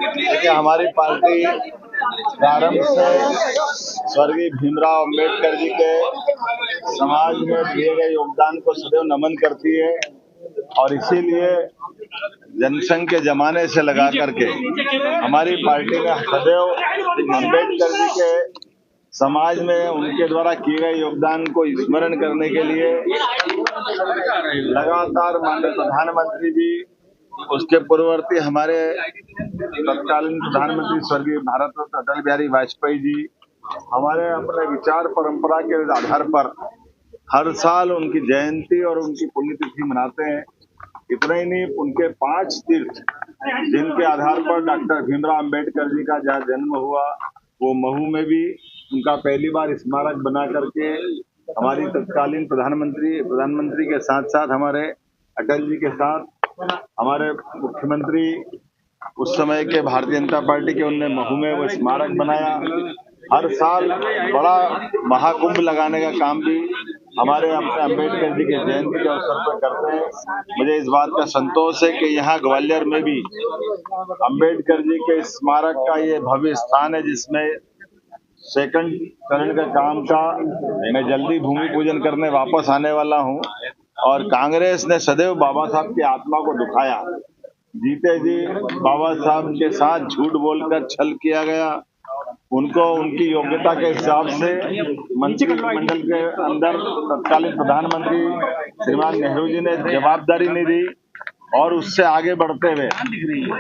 देखिए, हमारी पार्टी प्रारंभ से स्वर्गीय भीमराव अंबेडकर जी के समाज में दिए गए योगदान को सदैव नमन करती है और इसीलिए जनसंघ के जमाने से लगा करके हमारी पार्टी ने सदैव अंबेडकर जी के समाज में उनके द्वारा किए गए योगदान को स्मरण करने के लिए लगातार माननीय प्रधानमंत्री जी, उसके पूर्ववर्ती हमारे तत्कालीन प्रधानमंत्री स्वर्गीय भारत रत्न अटल बिहारी वाजपेयी जी, हमारे अपने विचार परंपरा के आधार पर हर साल उनकी जयंती और उनकी पुण्यतिथि मनाते हैं। इतना ही नहीं, उनके 5 तीर्थ जिनके आधार पर डॉक्टर भीमराव अंबेडकर जी का जहाँ जन्म हुआ, वो महू में भी उनका पहली बार स्मारक बना करके हमारी तत्कालीन प्रधानमंत्री के साथ साथ हमारे अटल जी के साथ हमारे मुख्यमंत्री उस समय के भारतीय जनता पार्टी के, उनने महू में वो स्मारक बनाया। हर साल बड़ा महाकुंभ लगाने का काम भी हमारे अपने अम्बेडकर जी के जयंती के अवसर पर करते हैं। मुझे इस बात का संतोष है कि यहाँ ग्वालियर में भी अम्बेडकर जी के स्मारक का ये भव्य स्थान है, जिसमें सेकंड चरण का काम का मैं जल्दी भूमि पूजन करने वापस आने वाला हूँ। और कांग्रेस ने सदैव बाबा साहब की आत्मा को दुखाया। जीते जी बाबा साहब के साथ झूठ बोलकर छल किया गया। उनको उनकी योग्यता के हिसाब से मंत्रिमंडल के अंदर तत्कालीन प्रधानमंत्री श्रीमान नेहरू जी ने जवाबदारी नहीं दी और उससे आगे बढ़ते हुए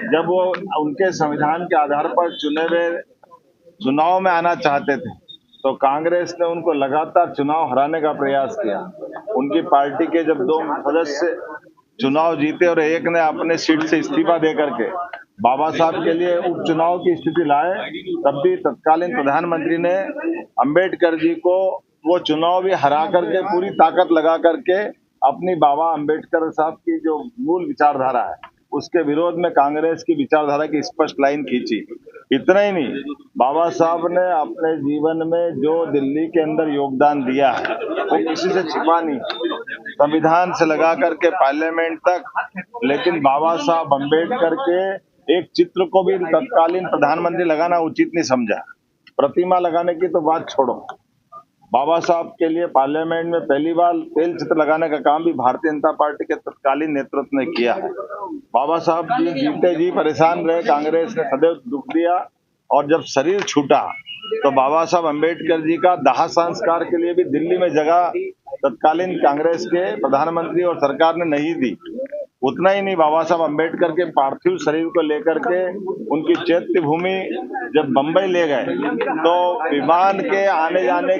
जब वो उनके संविधान के आधार पर चुने हुए चुनाव में आना चाहते थे, तो कांग्रेस ने उनको लगातार चुनाव हराने का प्रयास किया। उनकी पार्टी के जब 2 सदस्य चुनाव जीते और एक ने अपने सीट से इस्तीफा दे करके बाबा साहब के लिए उपचुनाव की स्थिति लाए, तब भी तत्कालीन प्रधानमंत्री ने अंबेडकर जी को वो चुनाव भी हरा करके पूरी ताकत लगा करके अपनी बाबा अंबेडकर साहब की जो मूल विचारधारा है उसके विरोध में कांग्रेस की विचारधारा की स्पष्ट लाइन खींची। इतना ही नहीं, बाबा साहब ने अपने जीवन में जो दिल्ली के अंदर योगदान दिया है वो किसी से छिपा नहीं, संविधान से लगा करके पार्लियामेंट तक। लेकिन बाबा साहब अंबेडकर के एक चित्र को भी तत्कालीन प्रधानमंत्री लगाना उचित नहीं समझा। प्रतिमा लगाने की तो बात छोड़ो, बाबा साहब के लिए पार्लियामेंट में पहली बार तेल चित्र लगाने का काम भी भारतीय जनता पार्टी के तत्कालीन नेतृत्व ने किया है। बाबा साहब जी जीते जी परेशान रहे, कांग्रेस ने सदैव दुख दिया और जब शरीर छूटा तो बाबा साहब अंबेडकर जी का दाह संस्कार के लिए भी दिल्ली में जगह तत्कालीन कांग्रेस के प्रधानमंत्री और सरकार ने नहीं दी। उतना ही नहीं, बाबा साहब अंबेडकर के पार्थिव शरीर को लेकर के उनकी चैत्य भूमि जब बंबई ले गए तो विमान के आने जाने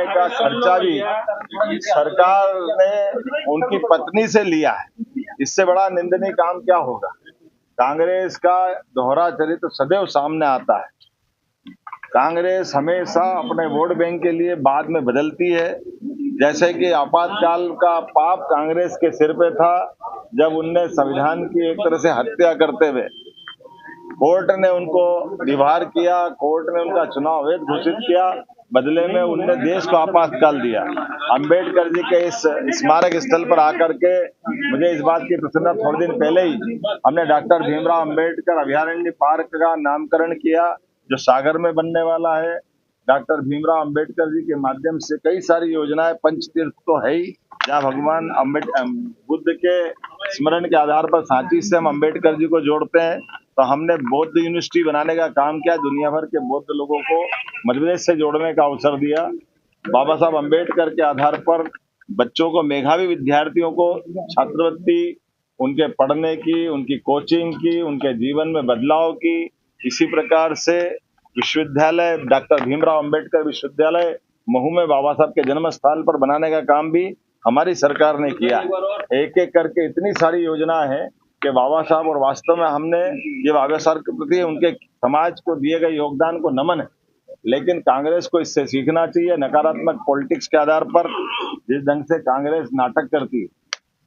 का खर्चा भी सरकार ने उनकी पत्नी से लिया है। इससे बड़ा निंदनीय काम क्या होगा। कांग्रेस का दोहरा चरित्र सदैव सामने आता है। कांग्रेस हमेशा अपने वोट बैंक के लिए बाद में बदलती है। जैसे कि आपातकाल का पाप कांग्रेस के सिर पे था जब उनने संविधान की एक तरह से हत्या करते हुए कोर्ट ने उनको रिहार किया, कोर्ट ने उनका चुनाव अवैध घोषित किया, बदले में उनने देश को आपातकाल दिया। अंबेडकर जी के इस स्मारक स्थल पर आकर के मुझे इस बात की प्रसन्नता, थोड़े दिन पहले ही हमने डॉक्टर भीमराव अंबेडकर अभयारण्य पार्क का नामकरण किया जो सागर में बनने वाला है। डॉक्टर भीमराव अंबेडकर जी के माध्यम से कई सारी योजनाएं, पंचतीर्थ तो है ही, जहाँ भगवान बुद्ध के स्मरण के आधार पर सांची से हम अंबेडकर जी को जोड़ते हैं। तो हमने बौद्ध यूनिवर्सिटी बनाने का काम किया, दुनिया भर के बौद्ध लोगों को मध्य प्रदेश से जोड़ने का अवसर दिया। बाबा साहब अंबेडकर के आधार पर बच्चों को, मेधावी विद्यार्थियों को छात्रवृत्ति, उनके पढ़ने की, उनकी कोचिंग की, उनके जीवन में बदलाव की, इसी प्रकार से विश्वविद्यालय डॉक्टर भीमराव अंबेडकर विश्वविद्यालय महू में बाबा साहब के जन्म स्थल पर बनाने का काम भी हमारी सरकार ने किया। एक एक करके इतनी सारी योजना है कि बाबा साहब, और वास्तव में हमने ये बाबा साहब के प्रति उनके समाज को दिए गए योगदान को नमन है। लेकिन कांग्रेस को इससे सीखना चाहिए। नकारात्मक पॉलिटिक्स के आधार पर जिस ढंग से कांग्रेस नाटक करती है,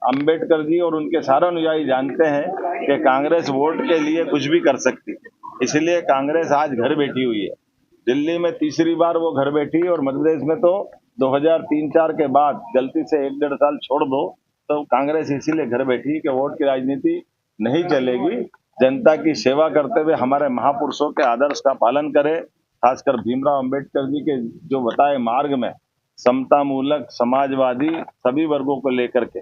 अंबेडकर जी और उनके सारे अनुयायी जानते हैं कि कांग्रेस वोट के लिए कुछ भी कर सकती है। इसलिए कांग्रेस आज घर बैठी हुई है। दिल्ली में तीसरी बार वो घर बैठी, और मध्य प्रदेश में तो 2003-4 के बाद गलती से 1-1.5 साल छोड़ दो तो कांग्रेस इसीलिए घर बैठी कि वोट की राजनीति नहीं चलेगी। जनता की सेवा करते हुए हमारे महापुरुषों के आदर्श का पालन करें। खासकर भीमराव अंबेडकर जी के जो बताए मार्ग में समता मूलक, समाजवादी सभी वर्गों को लेकर के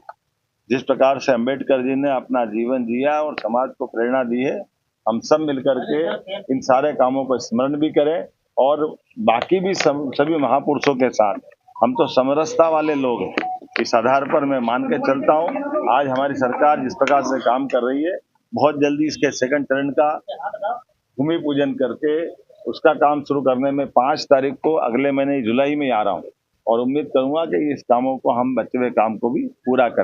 जिस प्रकार से अंबेडकर जी ने अपना जीवन जिया और समाज को प्रेरणा दी है, हम सब मिलकर के इन सारे कामों को स्मरण भी करें और बाकी भी सभी महापुरुषों के साथ हम तो समरसता वाले लोग हैं। इस आधार पर मैं मान के चलता हूँ आज हमारी सरकार जिस प्रकार से काम कर रही है, बहुत जल्दी इसके सेकंड चरण का भूमि पूजन करके उसका काम शुरू करने में 5 तारीख को अगले महीने जुलाई में आ रहा हूँ और उम्मीद करूंगा कि इस कामों को हम बचे हुए काम को भी पूरा करें।